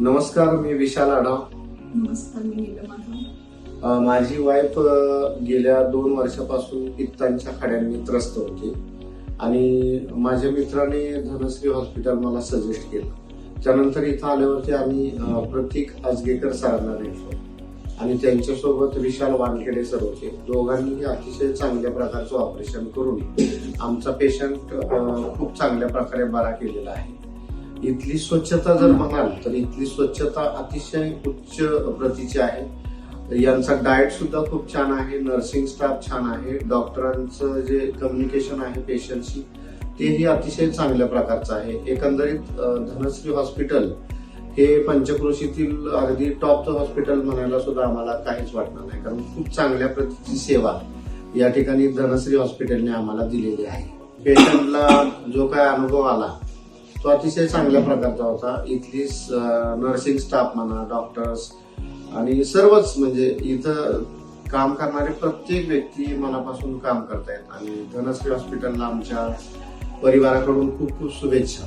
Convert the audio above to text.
नमस्कार, मी विशाल आढाव. नमस्कार, मी नीलम आढाव. माझी वाईफ गेल्या 2 वर्षापासून पित्तांच्या खड्यांनी त्रस्त होती आणि माझ्या मित्राने धनश्री हॉस्पिटल मला सजेस्ट केलं. त्यानंतर इथं आल्यावरती आम्ही प्रतीक आजगेकर सरांना भेटलो आणि त्यांच्यासोबत विशाल वानखेडे सर होते. दोघांनी अतिशय चांगल्या प्रकारचं ऑपरेशन करून आमचा पेशंट खूप चांगल्या प्रकारे बरा केलेला आहे. इथली स्वच्छता जर म्हणाल तर इथली स्वच्छता अतिशय उच्च प्रतीची आहे. यांचा डाएट सुद्धा खूप छान आहे, नर्सिंग स्टाफ छान आहे, डॉक्टरांचं जे कम्युनिकेशन आहे पेशंटशी तेही अतिशय चांगल्या प्रकारचं आहे. एकंदरीत धनश्री हॉस्पिटल हे पंचक्रोशीतील अगदी टॉपचं हॉस्पिटल म्हणायला सुद्धा आम्हाला काहीच वाटणार नाही, कारण खूप चांगल्या प्रतीची सेवा या ठिकाणी धनश्री हॉस्पिटलने आम्हाला दिलेली आहे. पेशंटला जो काय अनुभव आला तो अतिशय चांगल्या प्रकारचा होता. इथली नर्सिंग स्टाफ म्हणा, डॉक्टर्स आणि सर्वच म्हणजे इथं काम करणारे प्रत्येक व्यक्ती मनापासून काम करतायत आणि धनश्री हॉस्पिटलला आमच्या परिवाराकडून खूप खूप शुभेच्छा.